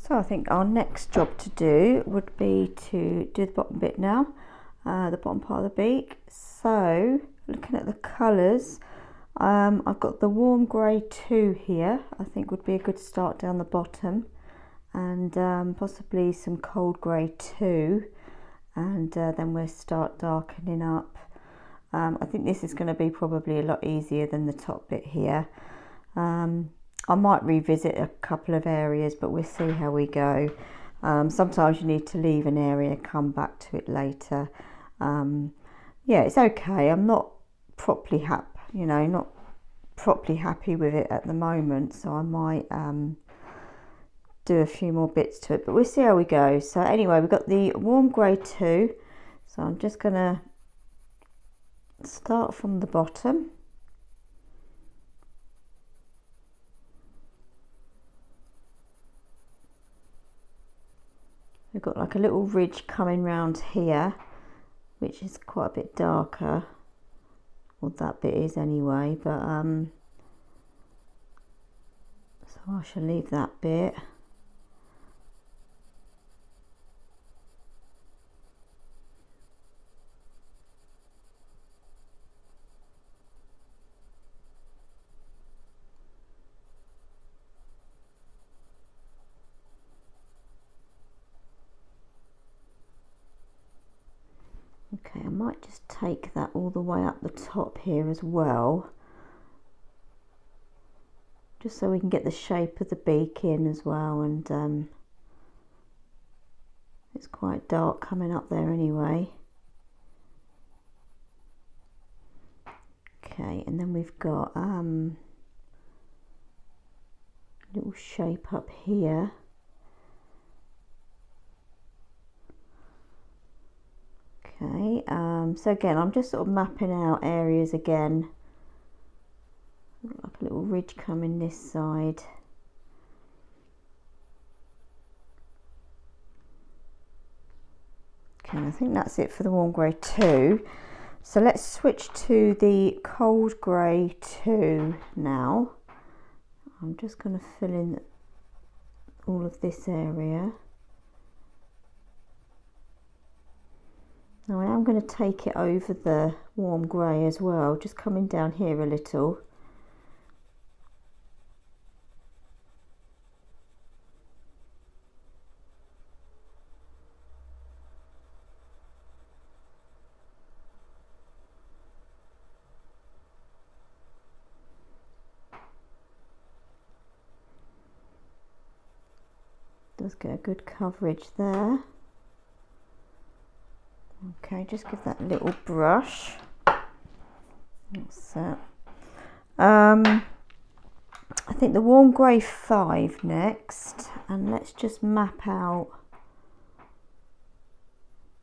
So I think our next job to do would be to do the bottom bit now, the bottom part of the beak. So looking at the colours, I've got the warm grey 2 here, I think would be a good start down the bottom, and possibly some cold grey 2, and then we'll start darkening up. I think this is going to be probably a lot easier than the top bit here. I might revisit a couple of areas, but we'll see how we go. Sometimes you need to leave an area, come back to it later. Yeah, it's okay. I'm not properly happy, not properly happy with it at the moment, so I might do a few more bits to it, but we'll see how we go. So anyway, we've got the warm grey 2, so I'm just gonna start from the bottom. We've got like a little ridge coming round here, which is quite a bit darker. Well, that bit is anyway, but so I shall leave that bit. Okay, I might just take that all the way up the top here as well, just so we can get the shape of the beak in as well, and it's quite dark coming up there anyway. Okay, and then we've got a little shape up here. Okay, so again, I'm just sort of mapping out areas again. Like a little ridge coming this side. Okay, I think that's it for the warm grey 2. So let's switch to the cold grey 2 now. I'm just going to fill in all of this area. Now I am going to take it over the warm grey as well, just coming down here a little. Does get a good coverage there. Okay, just give that a little brush. That's that. I think the warm grey 5 next, and let's just map out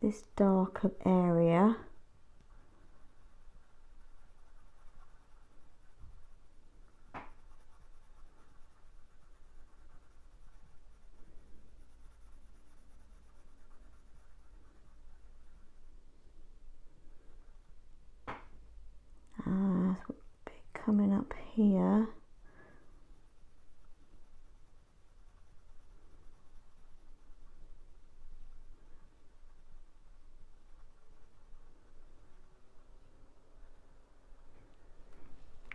this darker area. Coming up here.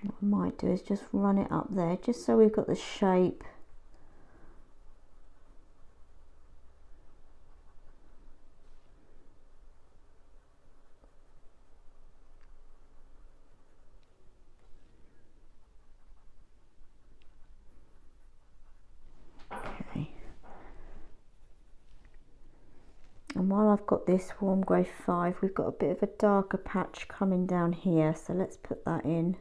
What I might do is just run it up there, just so we've got the shape. And while I've got this warm grey 5, we've got a bit of a darker patch coming down here, so let's put that in.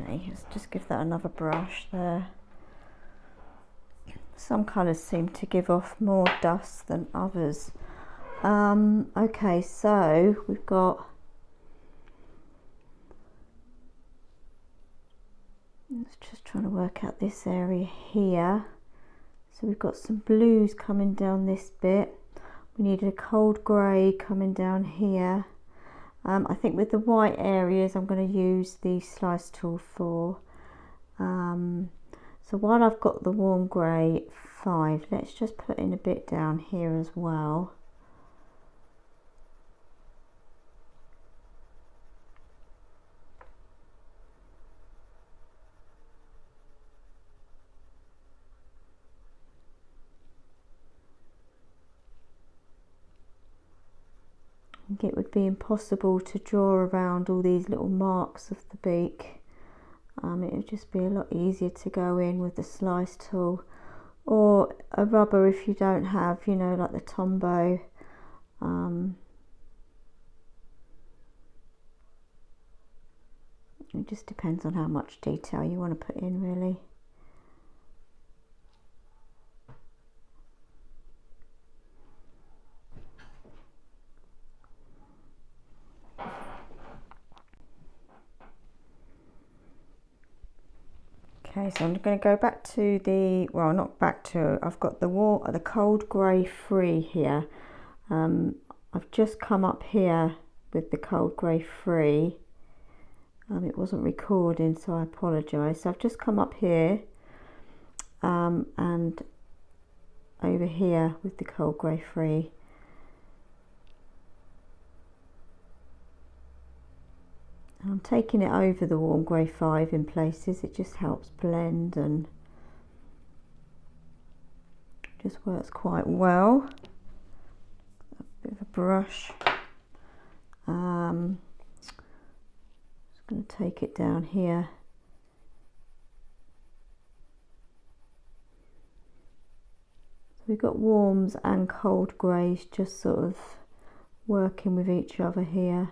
Okay, let's just give that another brush there. Some colours seem to give off more dust than others. Okay, so we've got, let's just trying to work out this area here. So we've got some blues coming down this bit. We needed a cold grey coming down here. I think with the white areas I'm going to use the slice tool for. So while I've got the warm grey 5, let's just put in a bit down here as well. I think it would be impossible to draw around all these little marks of the beak. It would just be a lot easier to go in with the slice tool or a rubber if you don't have, you know, like the Tombow. It just depends on how much detail you want to put in, really. Okay, so I'm going to go back to the, well, not back to, I've got the cold grey 3 here. I've just come up here with the cold grey 3. It wasn't recording, so I apologise. So I've just come up here and over here with the cold grey 3. I'm taking it over the warm grey 5 in places. It just helps blend and just works quite well. A bit of a brush. Just going to take it down here. So we've got warms and cold greys just sort of working with each other here.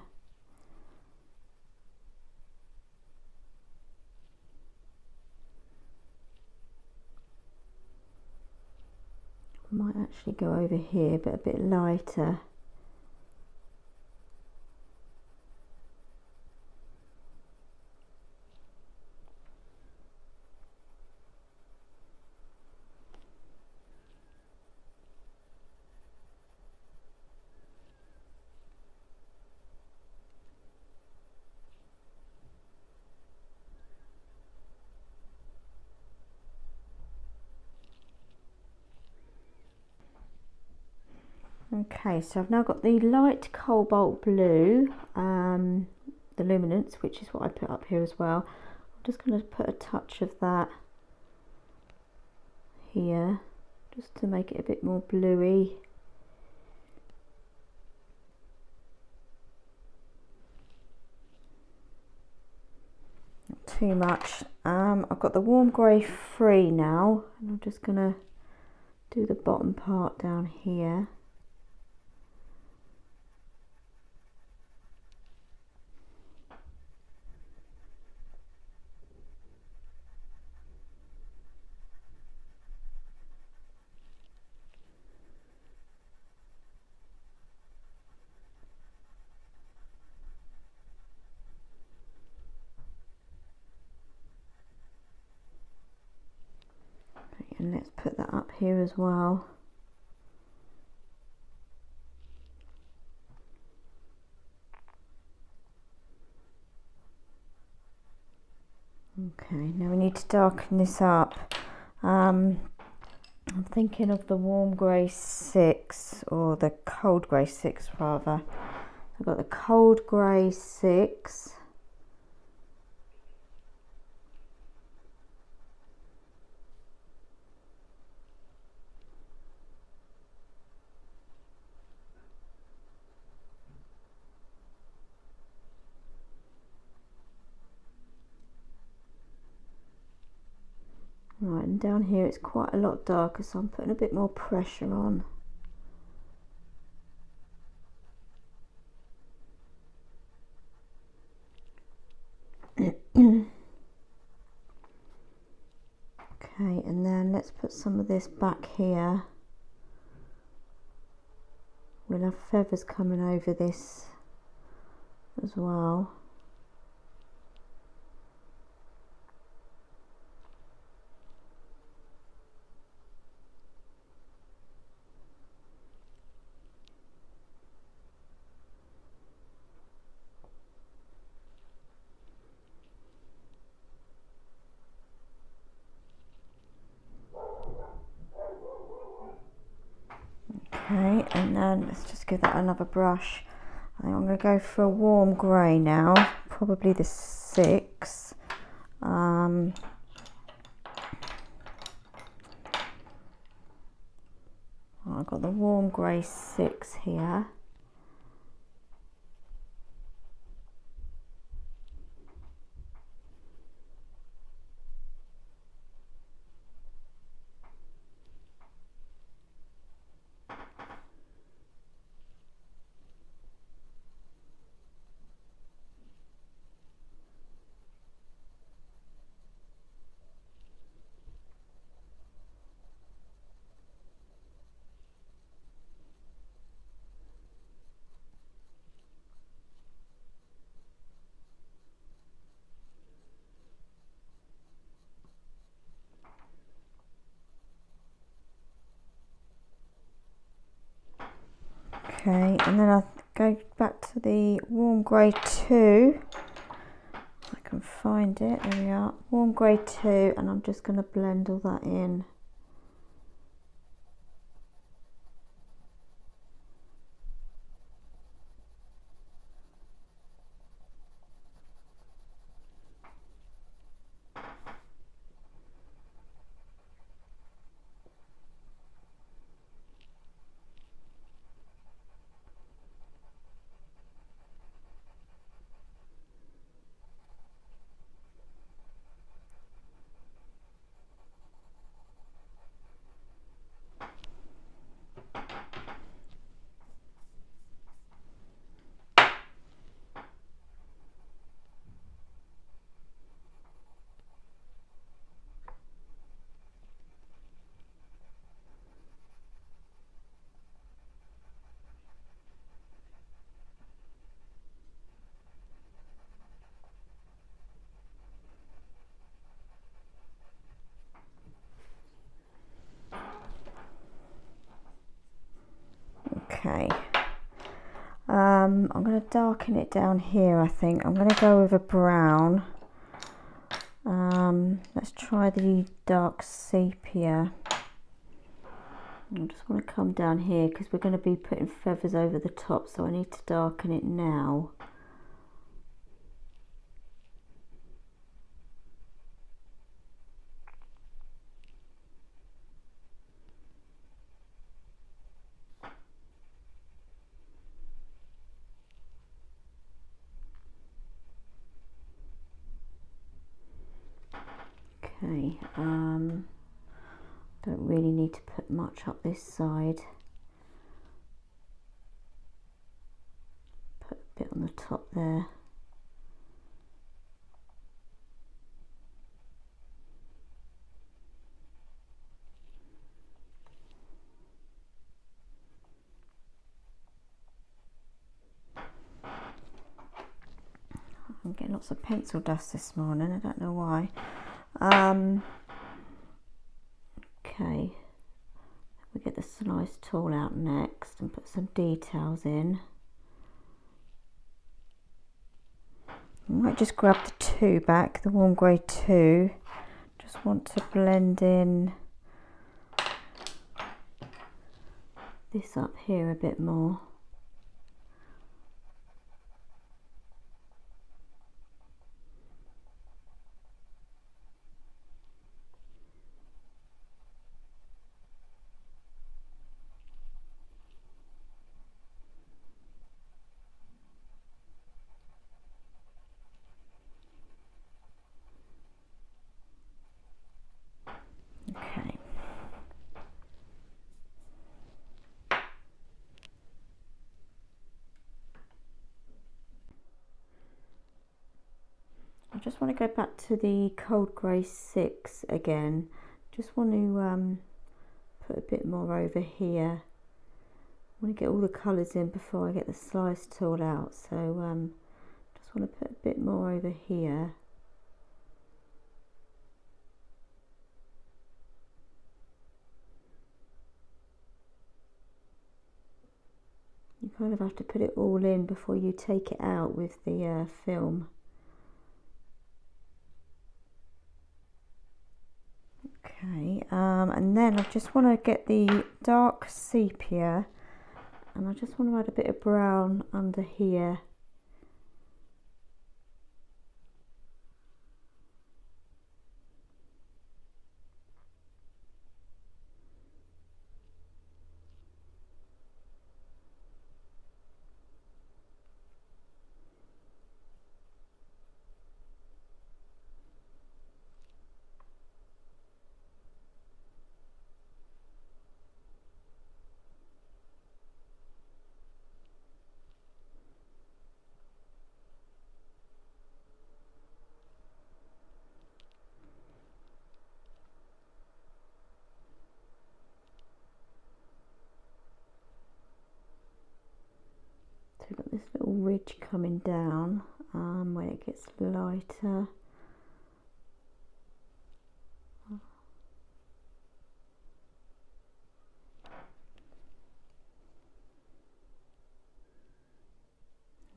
Might actually go over here, but a bit lighter. Okay, so I've now got the light cobalt blue, the Luminance, which is what I put up here as well. I'm just going to put a touch of that here, just to make it a bit more bluey. Not too much. I've got the warm grey 3 now, and I'm just going to do the bottom part down here. And let's put that up here as well. Okay, now we need to darken this up. I'm thinking of the warm grey 6, or the cold grey 6 rather. I've got the cold grey 6. Right, and down here it's quite a lot darker, so I'm putting a bit more pressure on. Okay, and then let's put some of this back here. We'll have feathers coming over this as well. Okay, and then let's just give that another brush. I think I'm going to go for a warm grey now, probably the 6. I've got the warm grey 6 here. Okay, and then I'll go back to the warm grey 2. If I can find it, there we are. Warm grey 2, and I'm just going to blend all that in. Okay, I'm going to darken it down here. I think I'm going to go with a brown. Let's try the dark sepia. I just want to come down here because we're going to be putting feathers over the top, so I need to darken it now. Okay, don't really need to put much up this side. Put a bit on the top there. I'm getting lots of pencil dust this morning, I don't know why. Okay, we get the slice tool out next and put some details in. I might just grab the 2 back, the warm grey 2. Just want to blend in this up here a bit more. Okay. I just want to go back to the cold grey 6 again, Just want to put a bit more over here. I want to get all the colours in before I get the slice tool out, so just want to put a bit more over here. You kind of have to put it all in before you take it out with the film. Okay, and then I just want to get the dark sepia, and I just want to add a bit of brown under here. So we've got this little ridge coming down when it gets lighter.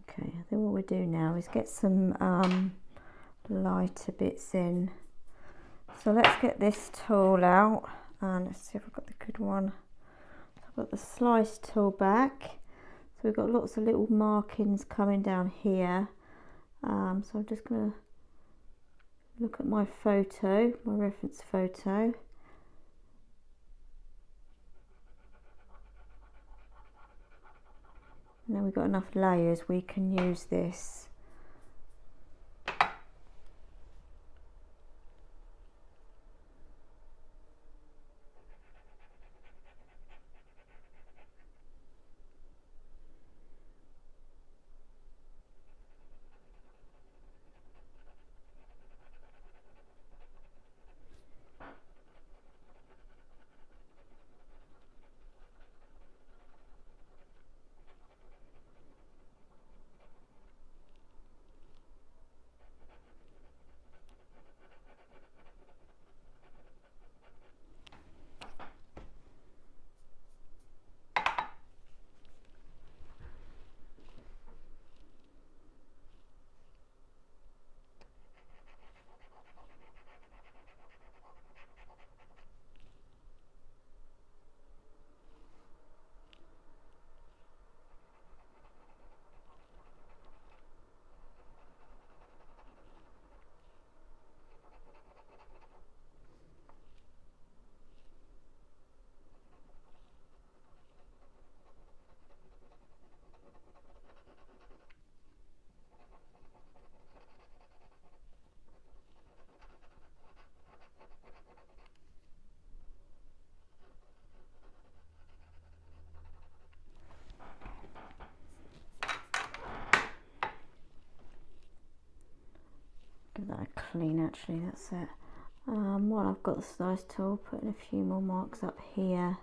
Okay, I think what we'll do now is get some lighter bits in. So let's get this tool out and let's see if I've got the good one. So I've got the slice tool back. So we've got lots of little markings coming down here. So I'm just going to look at my photo, my reference photo. And then we've got enough layers, we can use this. Give that a clean, actually, that's it. While I've got the slice tool, putting a few more marks up here.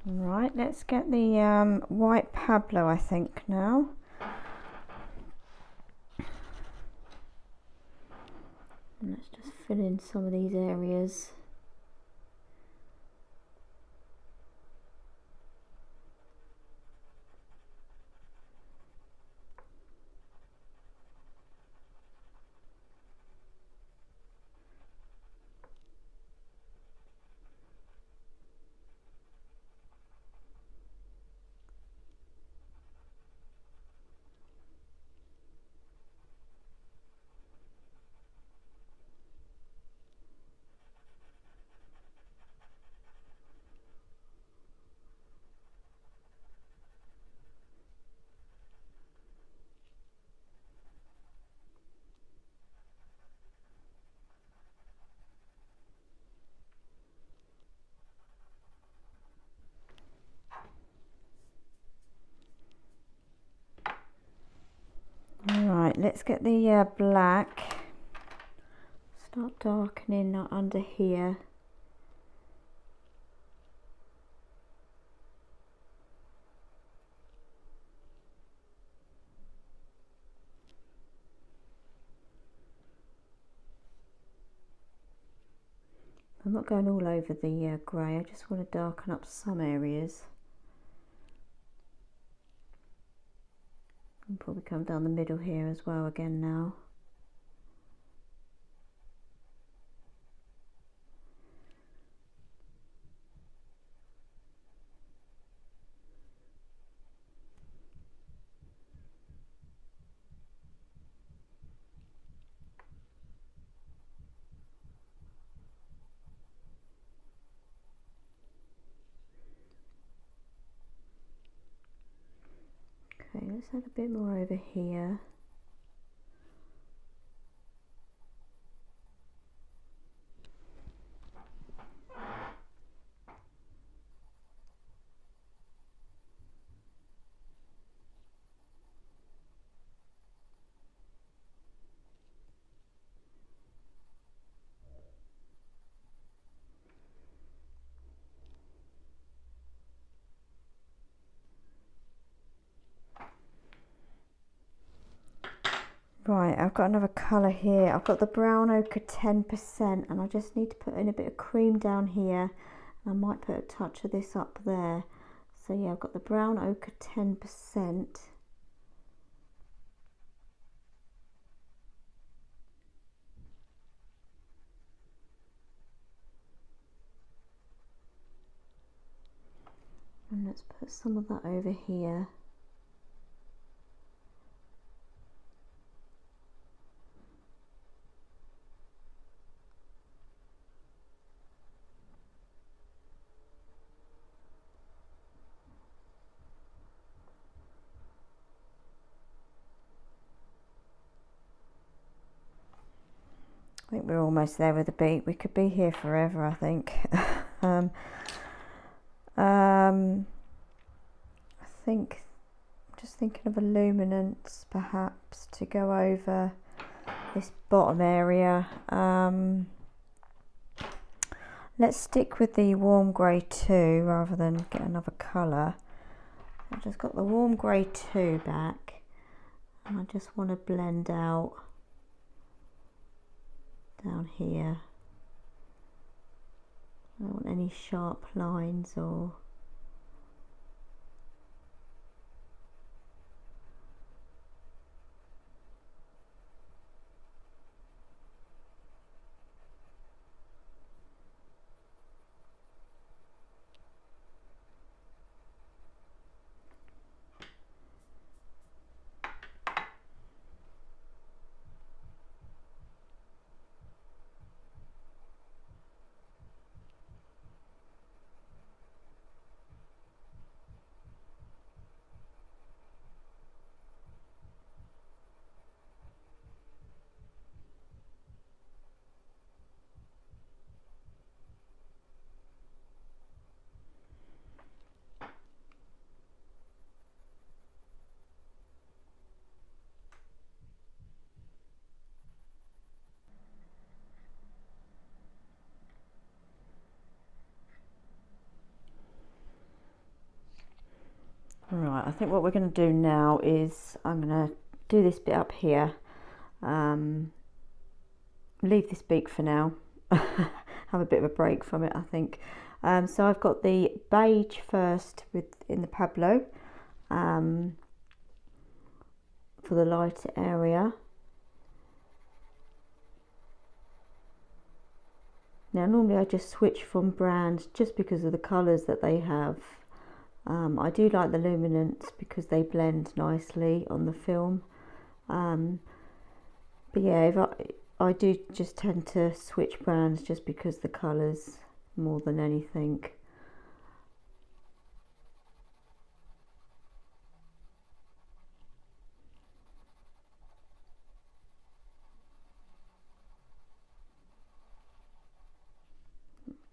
Right, let's get the white Pablo, I think, now. And let's just fill in some of these areas. Right, let's get the black, start darkening under here. I'm not going all over the grey, I just want to darken up some areas. And probably come down the middle here as well again now. Okay, let's add a bit more over here. Right, I've got another colour here. I've got the brown ochre 10%, and I just need to put in a bit of cream down here. I might put a touch of this up there. So yeah, I've got the brown ochre 10%. And let's put some of that over here. I think we're almost there with the beak. We could be here forever, I think. I think I'm just thinking of a luminance perhaps to go over this bottom area. Let's stick with the warm grey 2 rather than get another colour. I've just got the warm grey 2 back, and I just want to blend out down here. I don't want any sharp lines or right. I think what we're going to do now is I'm going to do this bit up here, leave this beak for now, have a bit of a break from it I think. So I've got the beige first in the Pablo for the lighter area. Now normally I just switch from brands just because of the colours that they have. I do like the Luminance because they blend nicely on the film. But yeah, if I do just tend to switch brands just because the colours more than anything.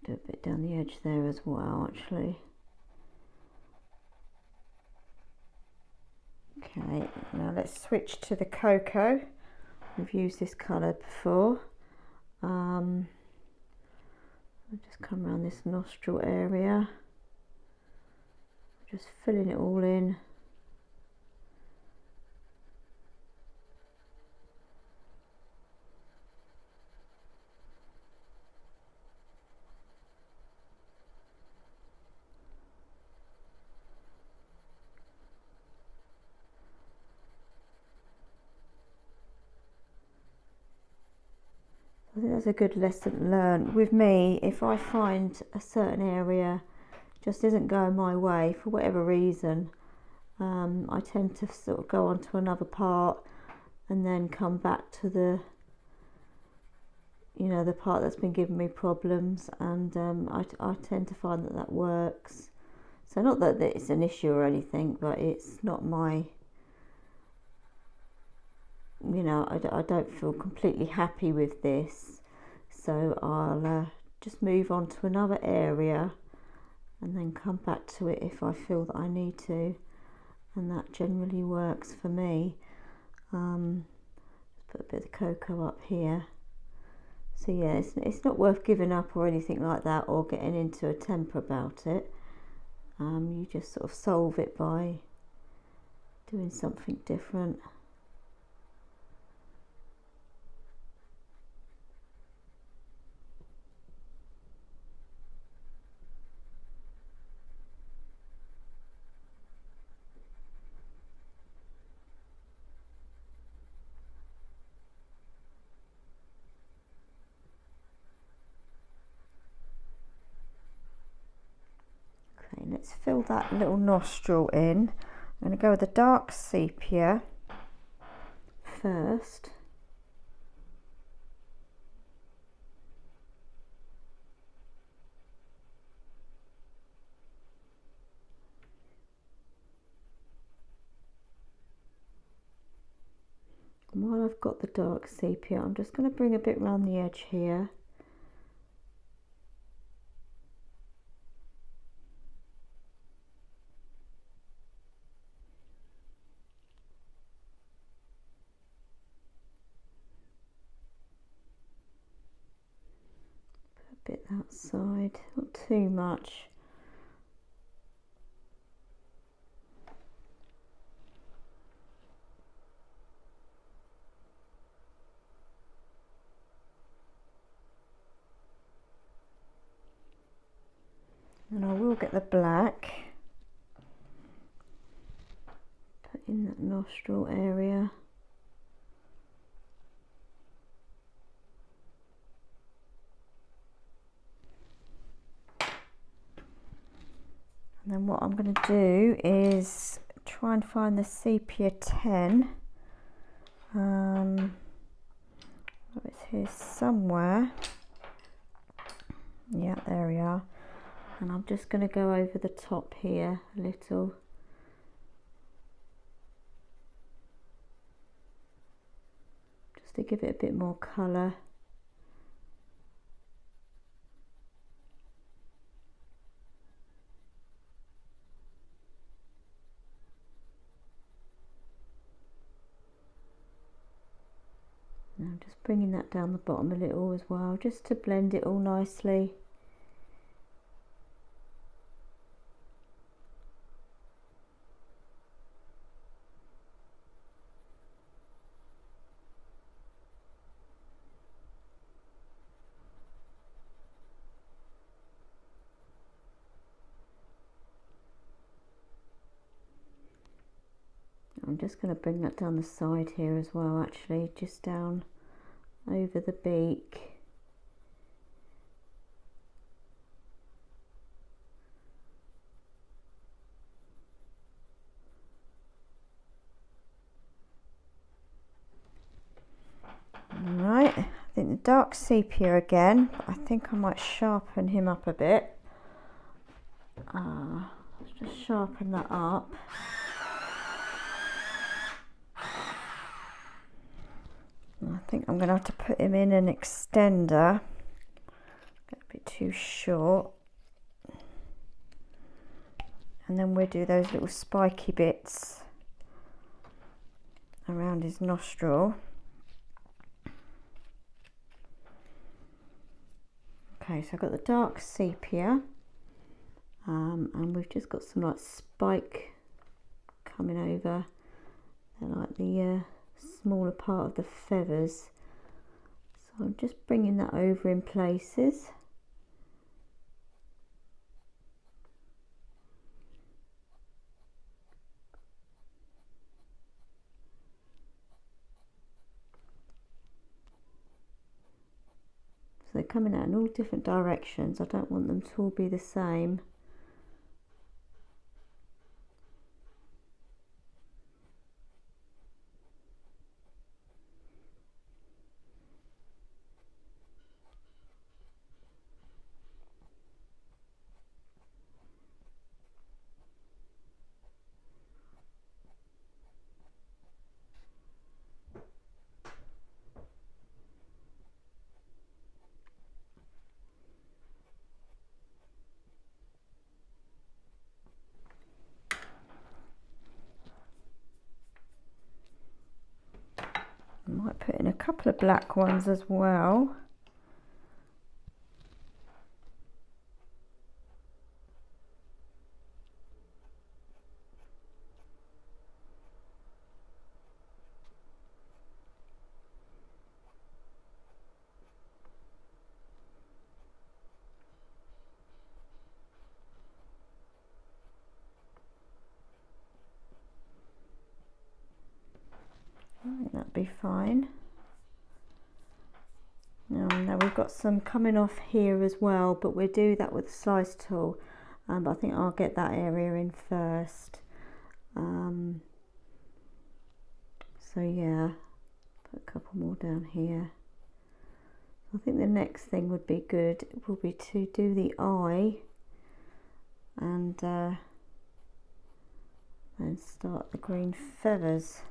Do a bit down the edge there as well actually. Okay, now let's switch to the cocoa. We've used this colour before. I'll just come around this nostril area, just filling it all in. I think that's a good lesson learned. With me, if I find a certain area just isn't going my way for whatever reason, I tend to sort of go on to another part and then come back to the, you know, the part that's been giving me problems, and I tend to find that that works. So not that it's an issue or anything, but it's not my, you know, I don't feel completely happy with this, so I'll just move on to another area and then come back to it if I feel that I need to, and that generally works for me. Put a bit of cocoa up here. So yeah, it's not worth giving up or anything like that, or getting into a temper about it. You just sort of solve it by doing something different. Okay, let's fill that little nostril in. I'm going to go with the dark sepia first. And while I've got the dark sepia, I'm just going to bring a bit around the edge here. Put a bit that side, not too much. And I will get the black, put in that nostril area. And then what I'm going to do is try and find the sepia 10. It's here somewhere. Yeah, there we are. And I'm just going to go over the top here a little. Just to give it a bit more colour. Now I'm just bringing that down the bottom a little as well, just to blend it all nicely. I'm just going to bring that down the side here as well, actually, just down over the beak. Alright, I think the dark sepia again, but I think I might sharpen him up a bit. Let's just sharpen that up. I think I'm going to have to put him in an extender. Got a bit too short. And then we'll do those little spiky bits around his nostril. Okay, so I've got the dark sepia, and we've just got some like spike coming over. They're like the smaller part of the feathers. So I'm just bringing that over in places. So they're coming out in all different directions. I don't want them to all be the same. I might put in a couple of black ones as well. I think that'd be fine. Now we've got some coming off here as well, but we'll do that with the slice tool. But I think I'll get that area in first. So yeah, put a couple more down here. I think the next thing would be good will be to do the eye and then start the green feathers.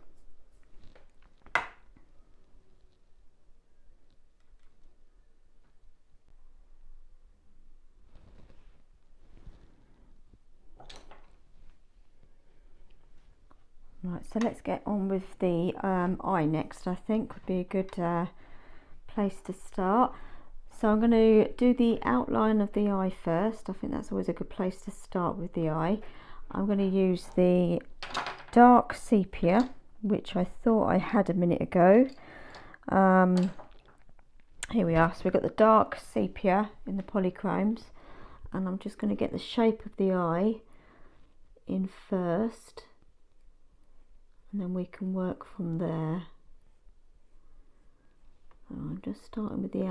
Right, so let's get on with the eye next. I think would be a good place to start. So I'm going to do the outline of the eye first. I think that's always a good place to start with the eye. I'm going to use the dark sepia, which I thought I had a minute ago. Here we are. So we've got the dark sepia in the Polychromes, and I'm just going to get the shape of the eye in first, and then we can work from there. So I'm just starting with the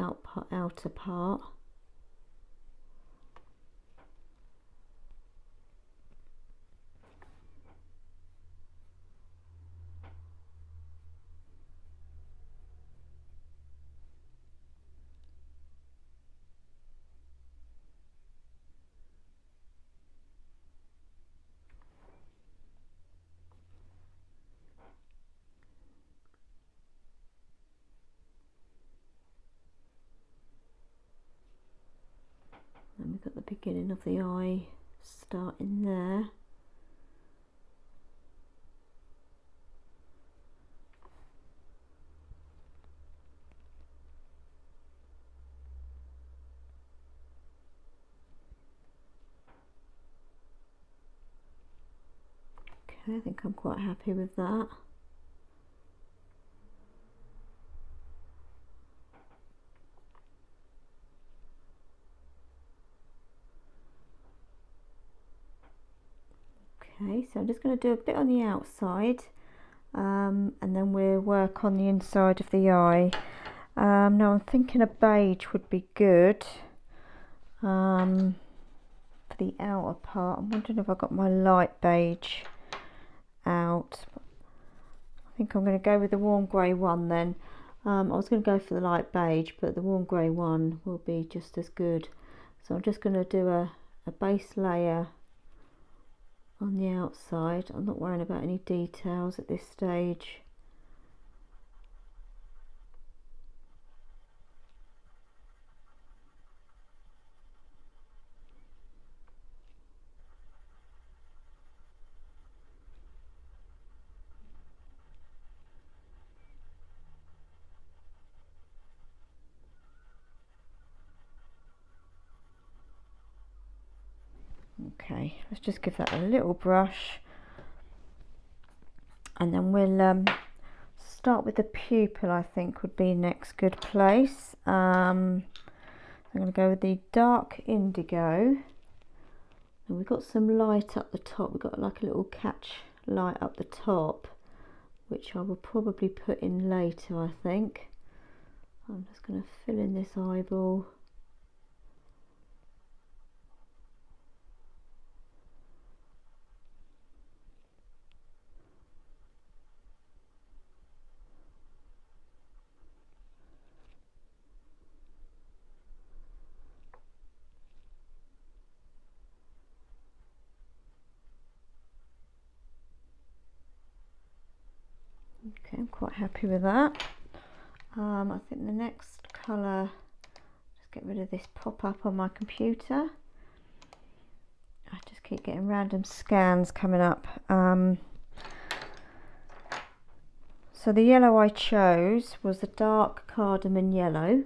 outer part. And we've got the beginning of the eye starting there. Okay, I think I'm quite happy with that. Okay, so I'm just going to do a bit on the outside, and then we'll work on the inside of the eye. Now I'm thinking a beige would be good for the outer part. I'm wondering if I've got my light beige out. I think I'm going to go with the warm grey one then. I was going to go for the light beige, but the warm grey one will be just as good. So I'm just going to do a base layer on the outside. I'm not worrying about any details at this stage. Okay, let's just give that a little brush, and then we'll start with the pupil. I think would be next good place. I'm going to go with the dark indigo, and we've got some light up the top. We've got like a little catch light up the top, which I will probably put in later, I think. I'm just going to fill in this eyeball. Okay, I'm quite happy with that. I think the next colour, just get rid of this pop-up on my computer. I just keep getting random scans coming up. So the yellow I chose was the dark cardamom yellow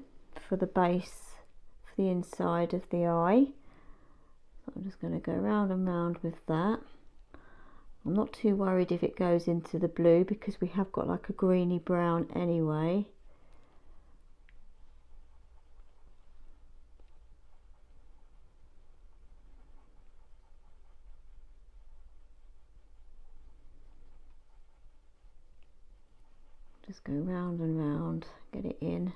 for the base, for the inside of the eye. So I'm just going to go round and round with that. I'm not too worried if it goes into the blue because we have got like a greeny brown anyway. Just go round and round, get it in.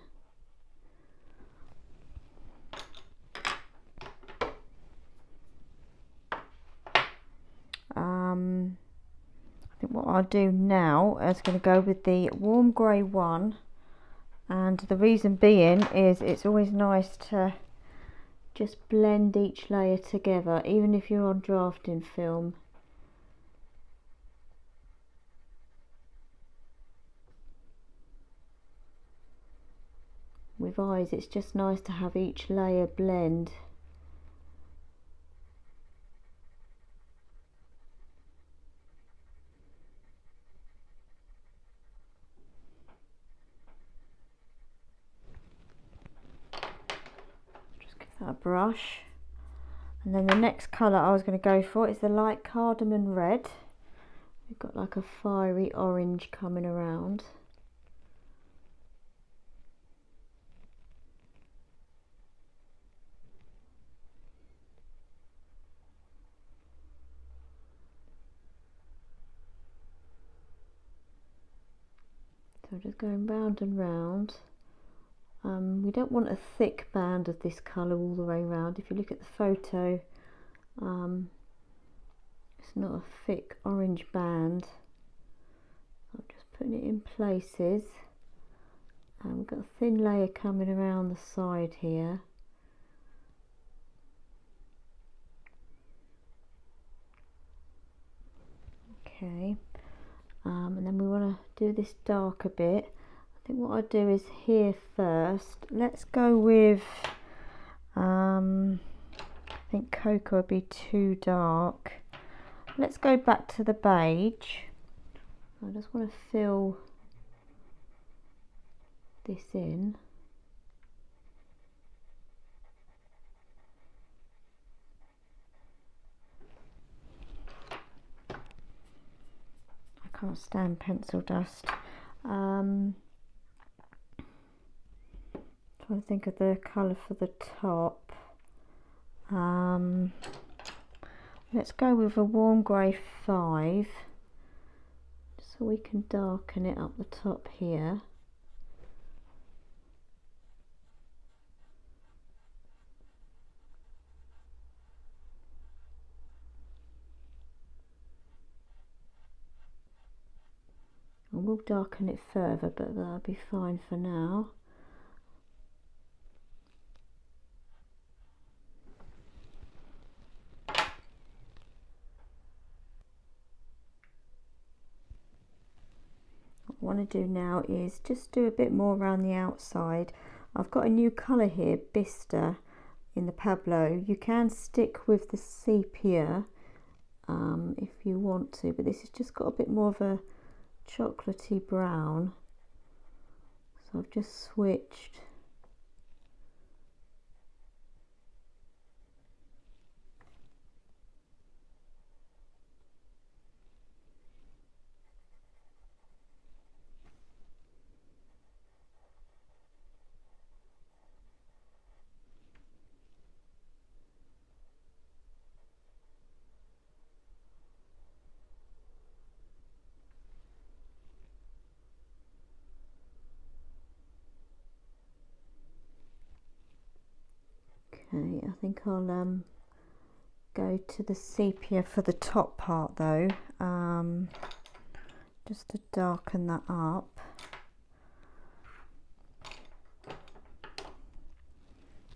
I think what I'll do now is going to go with the warm grey one, and the reason being is it's always nice to just blend each layer together, even if you're on drafting film. With eyes, it's just nice to have each layer blend. Just give that a brush. And then the next colour I was going to go for is the light cardamom red. We've got like a fiery orange coming around. So just going round and round. We don't want a thick band of this colour all the way around. If you look at the photo, it's not a thick orange band. I'm just putting it in places. And we've got a thin layer coming around the side here. Okay. And then we want to do this darker bit. I think what I'll do is here first. Let's go with, I think cocoa would be too dark. Let's go back to the beige. I just want to fill this in. I can't stand pencil dust. Trying to think of the colour for the top. Let's go with a warm grey 5, so we can darken it up the top here. I will darken it further, but that'll be fine for now. What I want to do now is just do a bit more around the outside. I've got a new colour here, bistre, in the Pablo. You can stick with the sepia if you want to, but this has just got a bit more of a chocolatey brown, so I've just switched. Okay, I think I'll go to the sepia for the top part though, just to darken that up.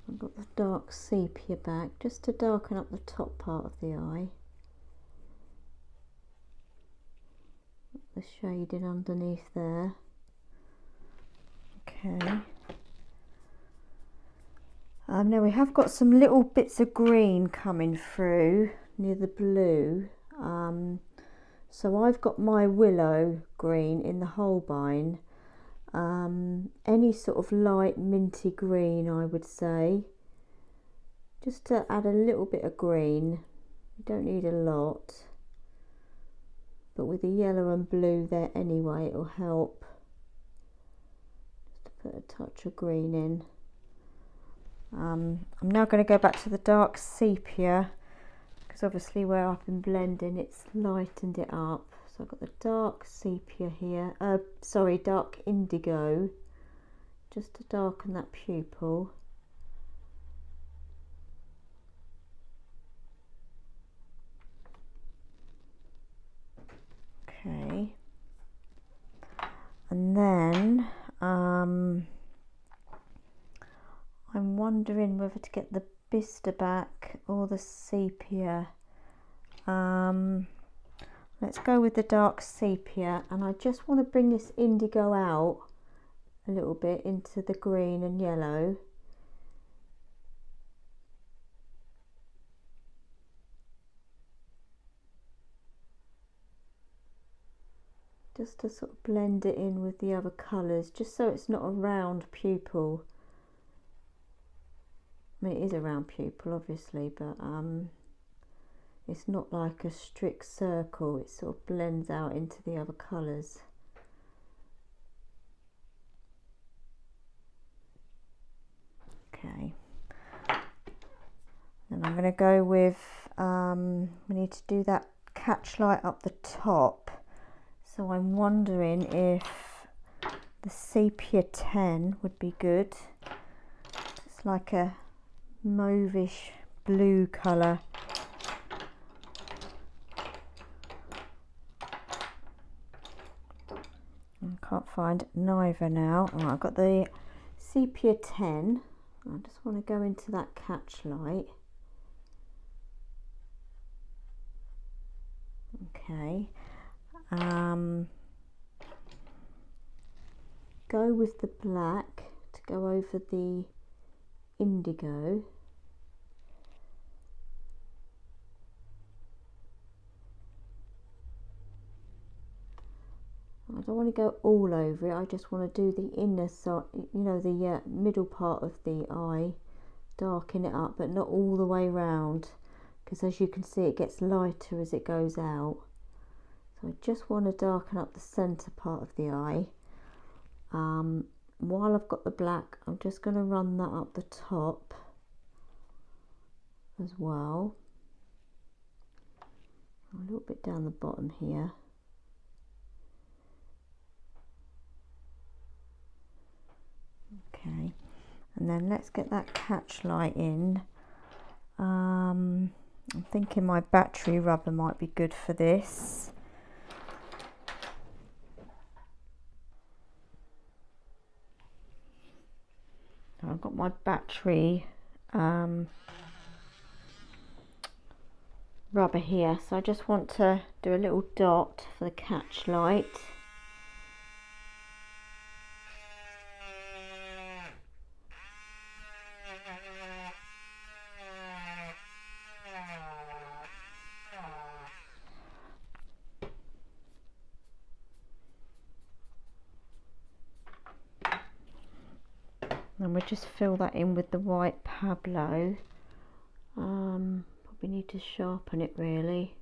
I've got the dark sepia back just to darken up the top part of the eye. The shading underneath there. Okay. Now we have got some little bits of green coming through near the blue. So I've got my willow green in the Holbein. Any sort of light minty green, I would say, just to add a little bit of green. You don't need a lot, but with the yellow and blue there anyway, it will help. Just to put a touch of green in. I'm now going to go back to the dark sepia, because obviously where I've been blending it's lightened it up. So I've got the dark sepia here, sorry, dark indigo, just to darken that pupil. Okay, and then I'm wondering whether to get the bistre back or the sepia. Let's go with the dark sepia, and I just want to bring this indigo out a little bit into the green and yellow. Just to sort of blend it in with the other colours, just so it's not a round pupil. I mean, it is a round pupil obviously, but it's not like a strict circle, it sort of blends out into the other colours. Okay, then I'm going to go with, we need to do that catch light up the top, so I'm wondering if the sepia 10 would be good. It's like a mauvish blue colour. I can't find neither now. Oh, I've got the sepia 10. I just want to go into that catch light. Okay. Go with the black to go over the indigo. I don't want to go all over it, I just want to do the inner side, you know, the middle part of the eye, darken it up, but not all the way round, because as you can see it gets lighter as it goes out. So I just want to darken up the centre part of the eye. While I've got the black, I'm just going to run that up the top as well, a little bit down the bottom here. Okay, and then let's get that catch light in. I'm thinking my battery rubber might be good for this. I've got my battery rubber here, so I just want to do a little dot for the catch light. And we'll just fill that in with the white Pablo. Probably need to sharpen it really.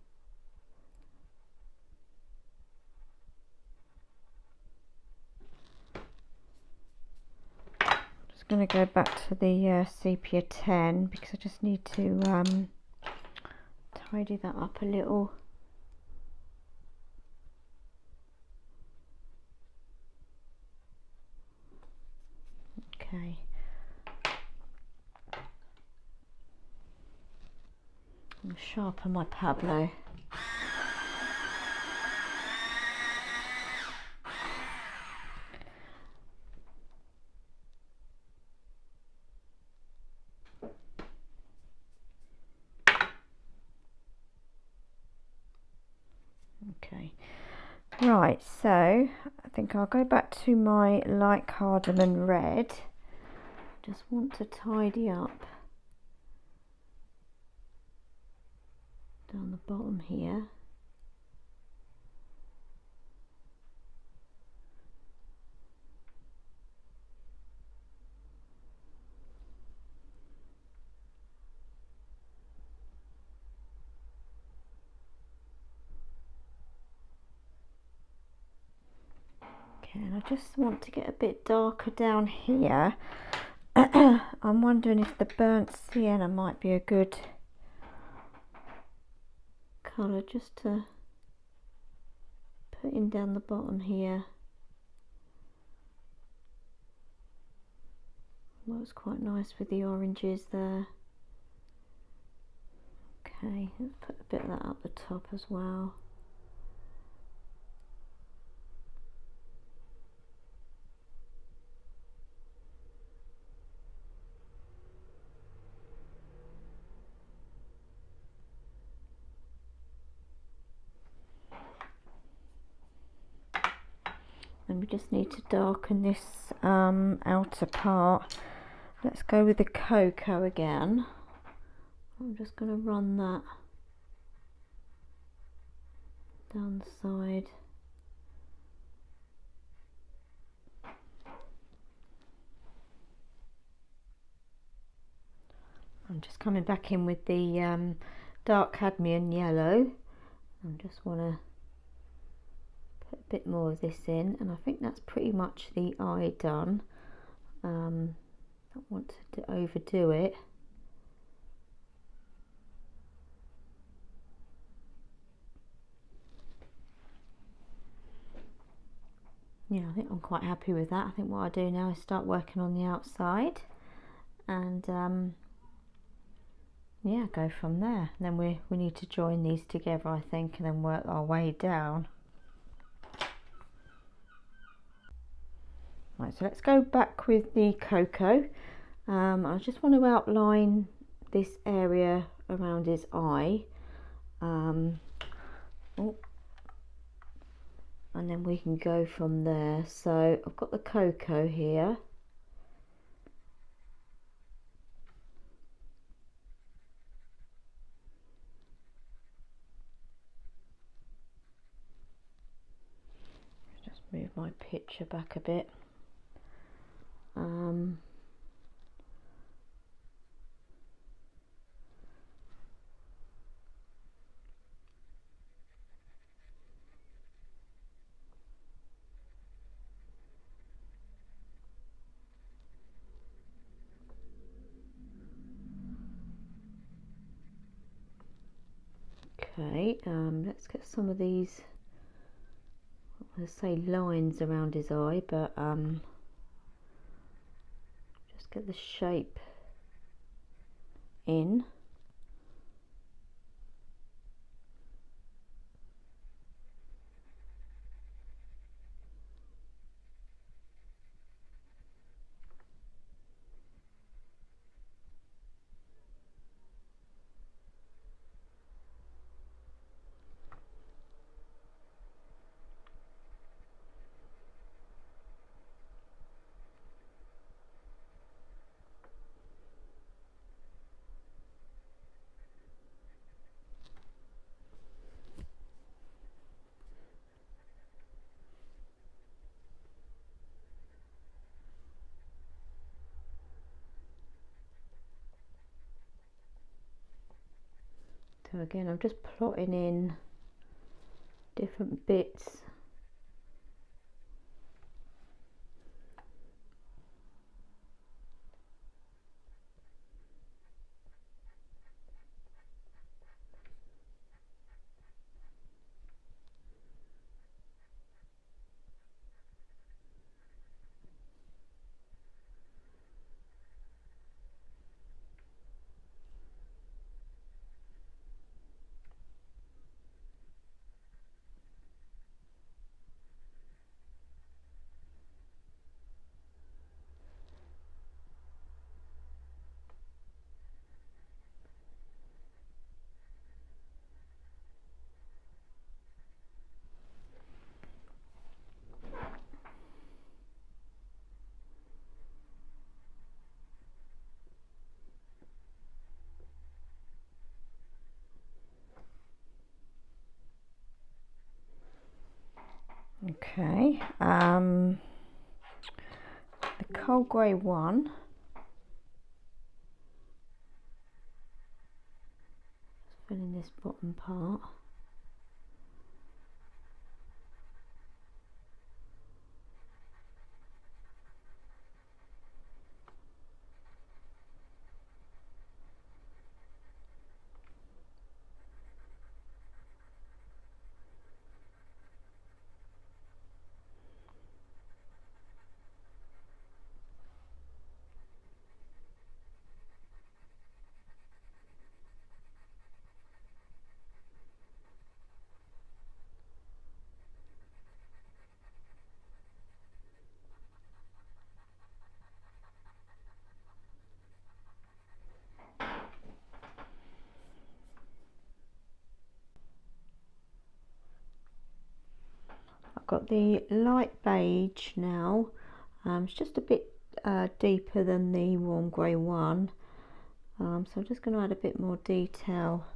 Just going to go back to the sepia 10 because I just need to tidy that up a little. Okay. I'll sharpen my Pablo. Okay, right, so I think I'll go back to my light cardamom red. Just want to tidy up down the bottom here. Okay, and I just want to get a bit darker down here. I'm wondering if the burnt sienna might be a good colour just to put in down the bottom here. Works quite nice with the oranges there. Okay, let's put a bit of that up the top as well. And we just need to darken this outer part. Let's go with the cocoa again. I'm just going to run that down the side. I'm just coming back in with the dark cadmium yellow. I just want to put a bit more of this in, and I think that's pretty much the eye done. Don't want to overdo it. Yeah, I think I'm quite happy with that. I think what I do now is start working on the outside, and yeah, go from there. And then we need to join these together, I think, and then work our way down. Right, so let's go back with the cocoa. I just want to outline this area around his eye. And then we can go from there. So I've got the cocoa here. Just move my picture back a bit. Okay, let's get some of these, let's say lines around his eye, but just get the shape in. So again, I'm just plotting in different bits. Okay, the coal grey one. Just fill in this bottom part. I've got the light beige now. It's just a bit deeper than the warm grey one, so I'm just going to add a bit more detail.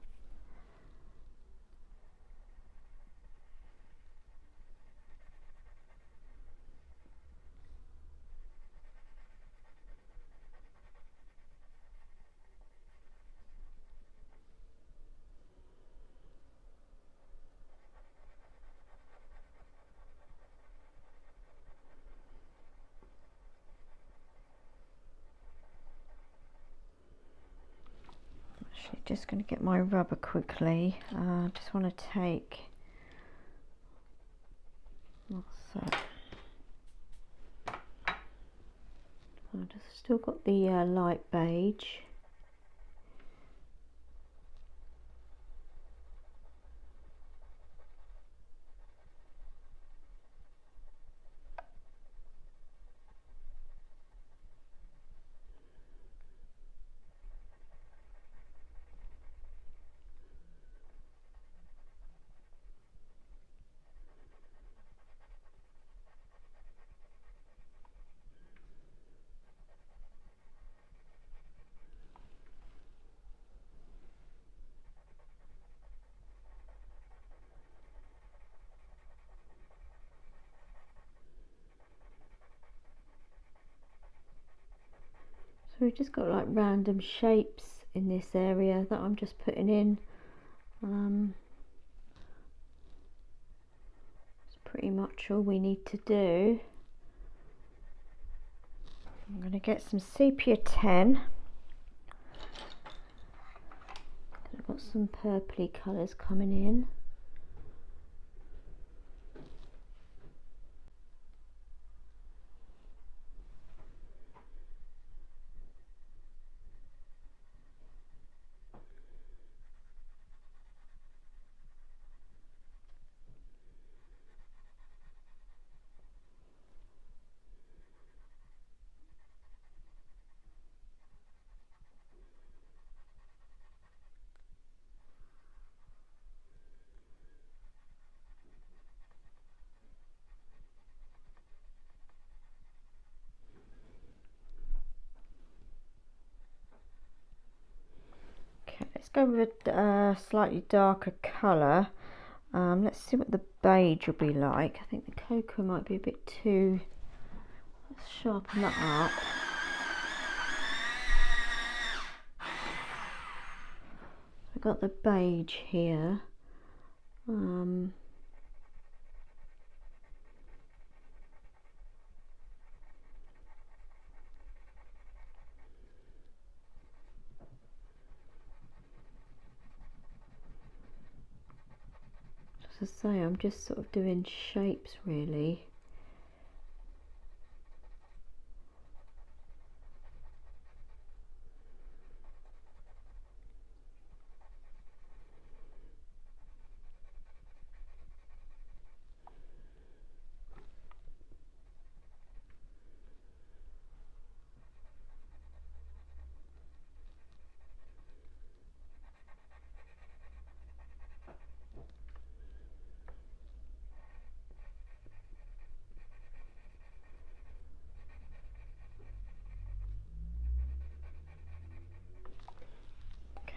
Actually, just going to get my rubber quickly. I just want to take, what's that? I've just still got the light beige. So we've just got like random shapes in this area that I'm just putting in. It's pretty much all we need to do. I'm going to get some sepia 10. I've got some purpley colours coming in. Let's go with a slightly darker colour. Let's see what the beige will be like. I think the cocoa might be a bit too... Let's sharpen that up. I've got the beige here. As I say, I'm just sort of doing shapes really.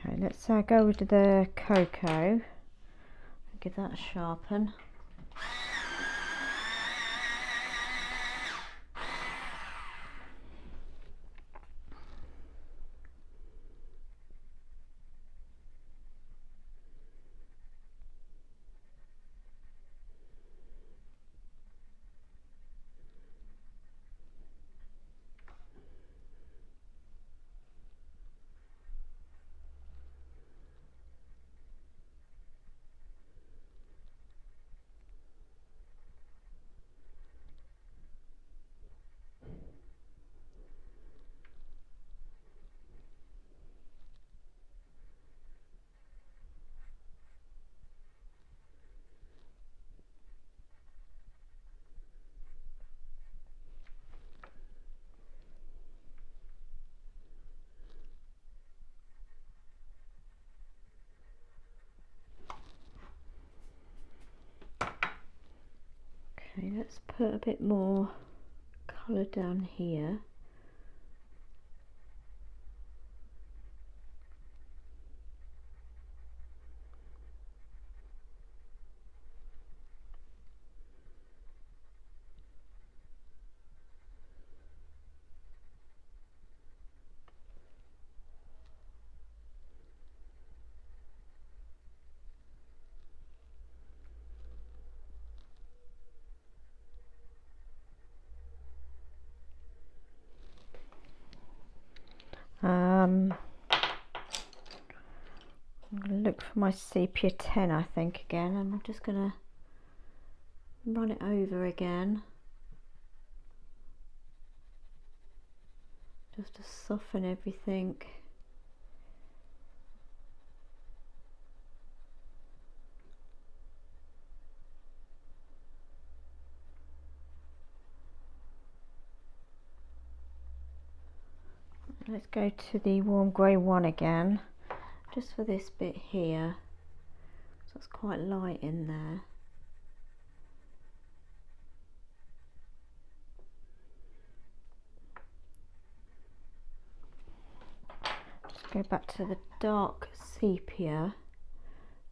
Okay, let's go with the cocoa. Give that a sharpen. let's put a bit more colour down here. I'm going to look for my sepia 10, I think, again, and I'm just going to run it over again just to soften everything. Let's go to the warm grey one again, just for this bit here, so it's quite light in there. Just go back to the dark sepia,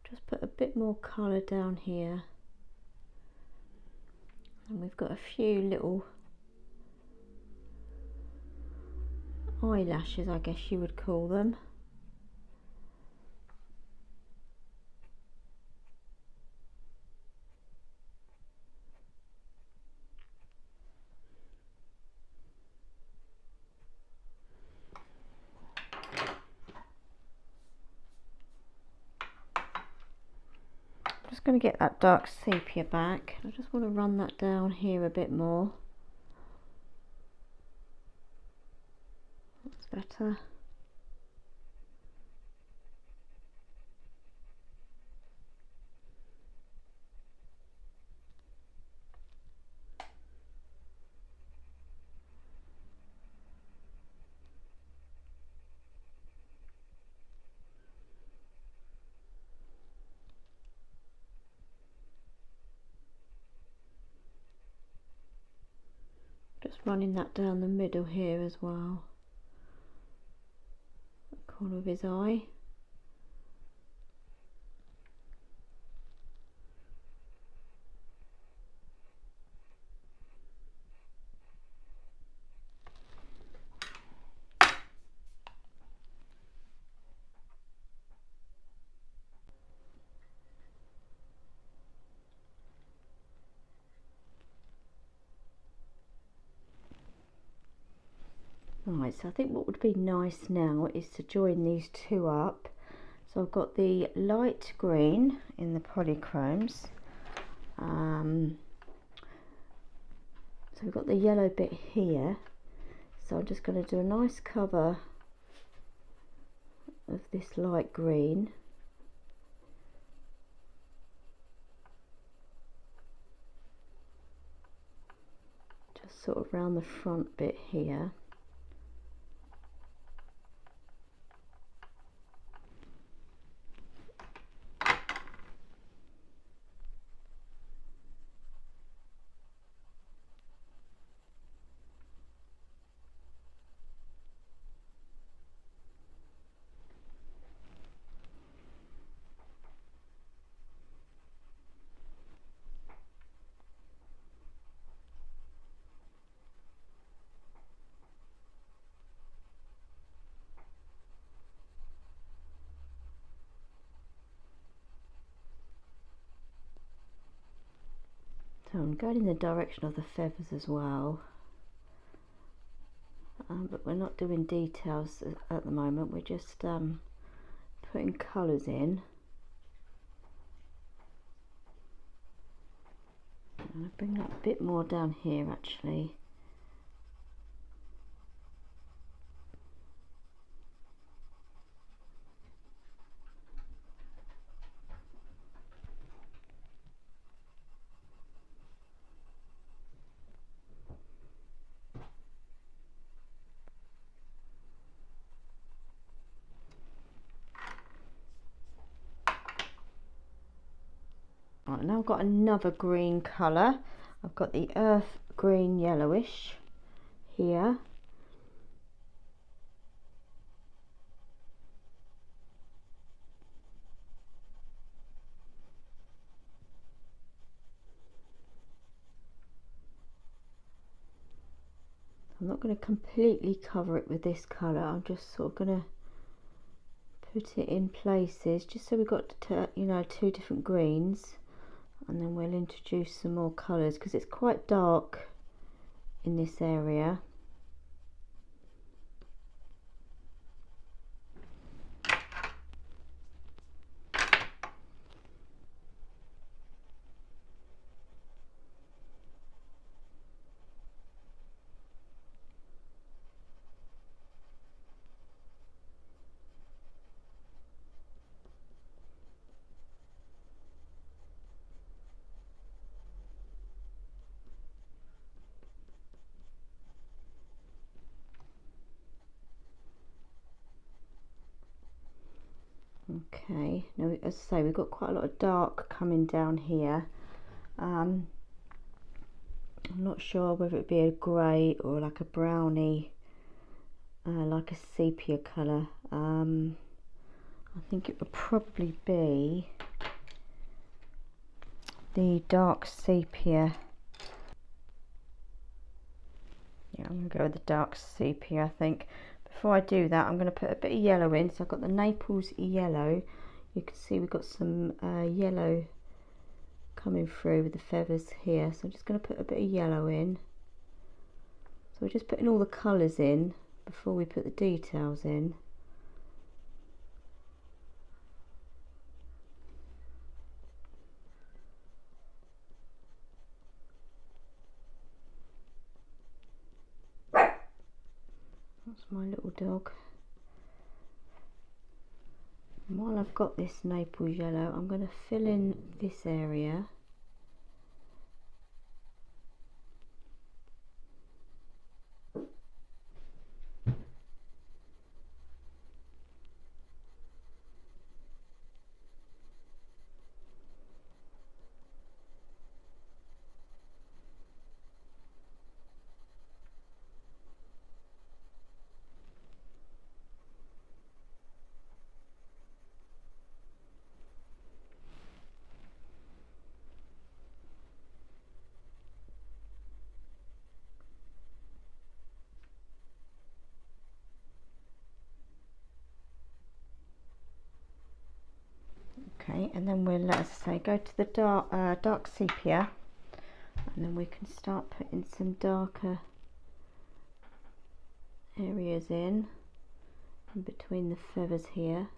just put a bit more colour down here, and we've got a few little eyelashes, I guess you would call them. Just going to get that dark sepia back. I just want to run that down here a bit more. That's better. Just running that down the middle here as well, the corner of his eye. Right, so I think what would be nice now is to join these two up. So I've got the light green in the Polychromes. So we've got the yellow bit here. So I'm just going to do a nice cover of this light green. Just sort of round the front bit here. So I'm going in the direction of the feathers as well, but we're not doing details at the moment, we're just putting colours in. I'm going to bring that a bit more down here actually. Right, now I've got another green colour. I've got the earth green yellowish here. I'm not going to completely cover it with this colour, I'm just sort of going to put it in places just so we've got you know, two different greens, and then we'll introduce some more colours because it's quite dark in this area. Okay, now as I say, we've got quite a lot of dark coming down here. I'm not sure whether it be a grey or like a browny, like a sepia colour. I think it would probably be the dark sepia. Yeah, I'm going to go with the dark sepia, I think. Before I do that, I'm going to put a bit of yellow in. So I've got the Naples yellow. You can see we've got some yellow coming through with the feathers here. So I'm just going to put a bit of yellow in. So we're just putting all the colours in before we put the details in. That's my little dog. And while I've got this Naples yellow, I'm going to fill in this area. Okay, and then we'll, as I say, go to the dark sepia, and then we can start putting some darker areas in between the feathers here.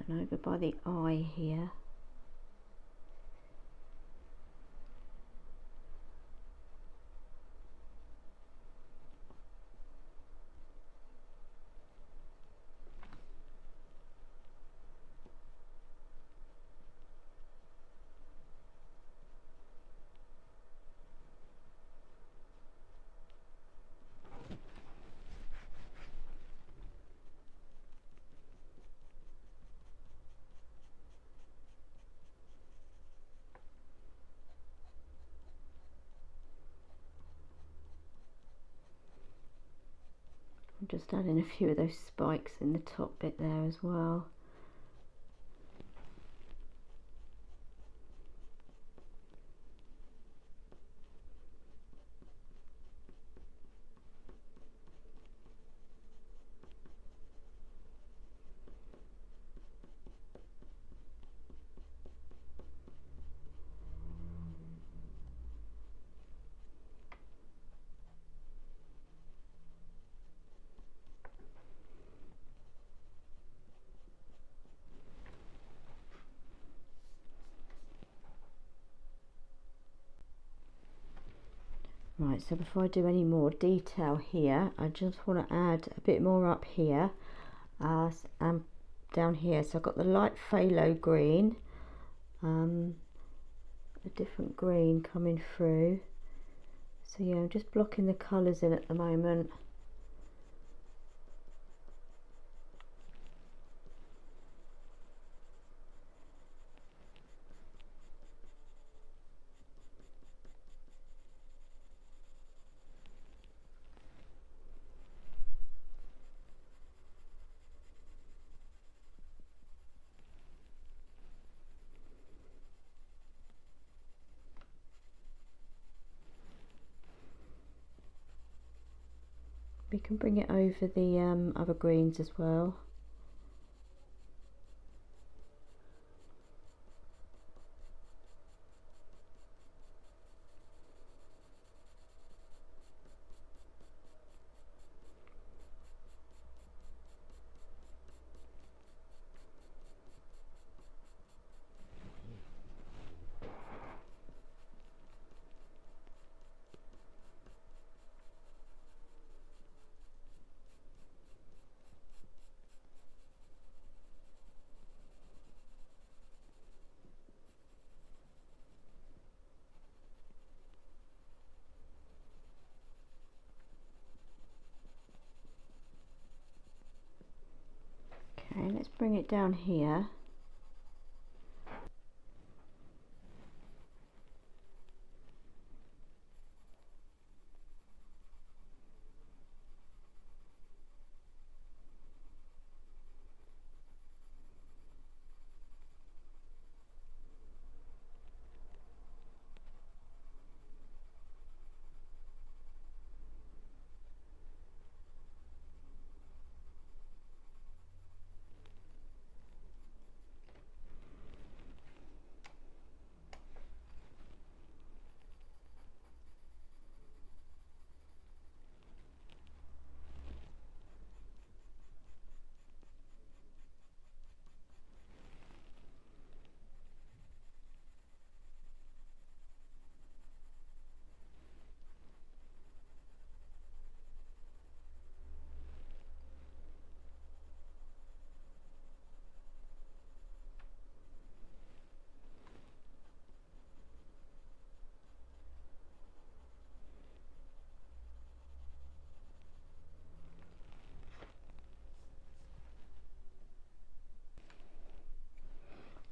And over by the eye here. I'm just adding a few of those spikes in the top bit there as well. Right, so before I do any more detail here, I just want to add a bit more up here and down here. So I've got the light phthalo green, a different green coming through. So yeah, I'm just blocking the colours in at the moment. We can bring it over the other greens as well. Okay, let's bring it down here.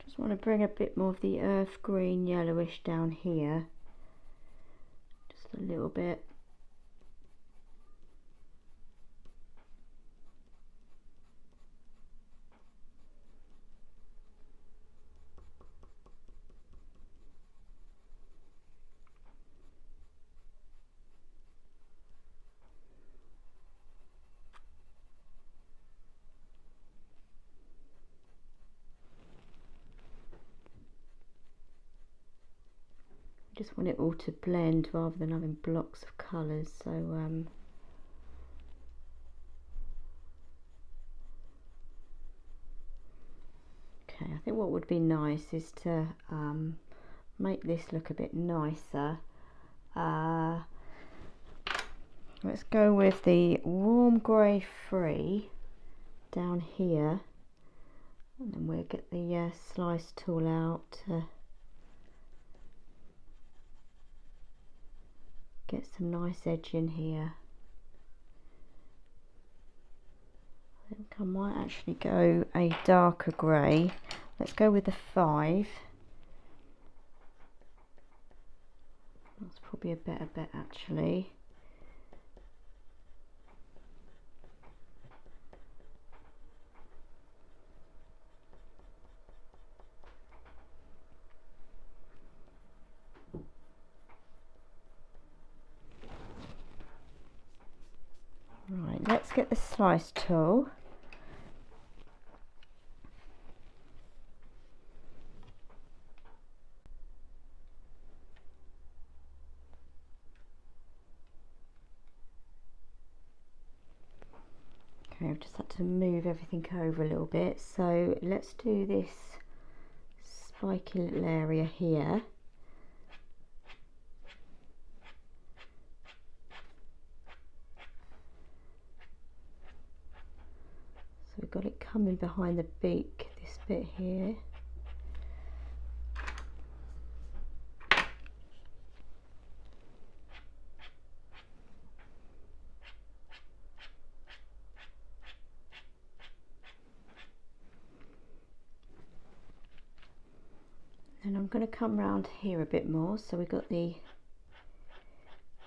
Just want to bring a bit more of the earth green yellowish down here, just a little bit. Just want it all to blend rather than having blocks of colours. So okay, I think what would be nice is to make this look a bit nicer. Let's go with the warm grey 3 down here, and then we'll get the slice tool out to get some nice edge in here. I think I might actually go a darker grey. Let's go with the 5. That's probably a better bet actually. Right, let's get the slice tool. Okay, I've just had to move everything over a little bit, so let's do this spiky little area here. we've got it coming behind the beak, this bit here. And I'm going to come round here a bit more, so we've got the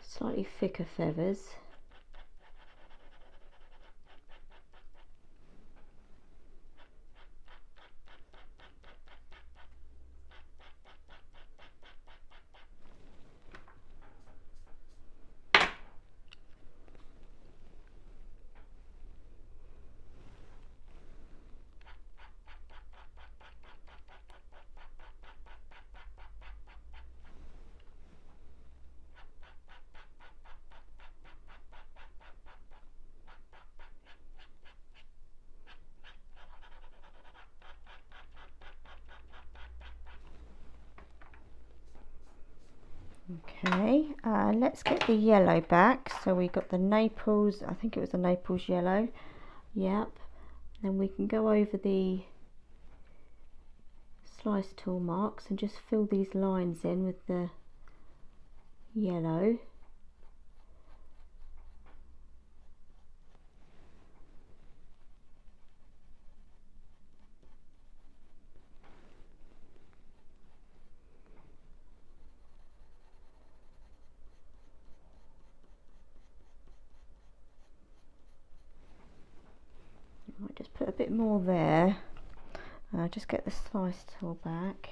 slightly thicker feathers. Okay, let's get the yellow back. So we got the Naples, I think it was the Naples yellow. Yep. Then we can go over the slice tool marks and just fill these lines in with the yellow. I might just put a bit more there. Just get the slice tool back.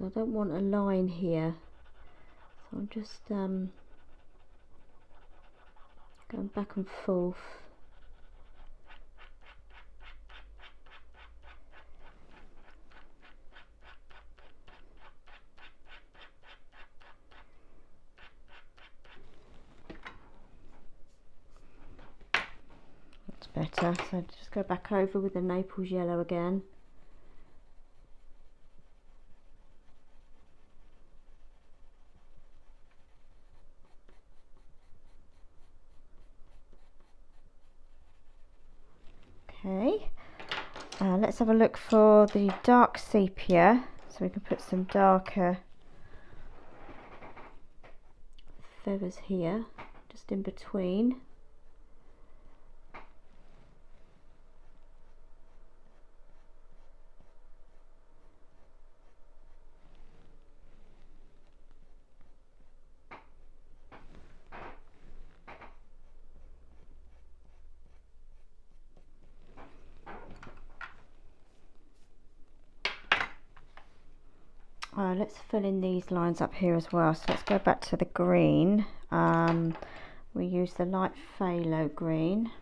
I don't want a line here, so I'm just going back and forth. That's better, so just go back over with the Naples yellow again. Okay, let's have a look for the dark sepia, so we can put some darker feathers here, just in between. Let's fill in these lines up here as well. So let's go back to the green. We use the light phthalo green.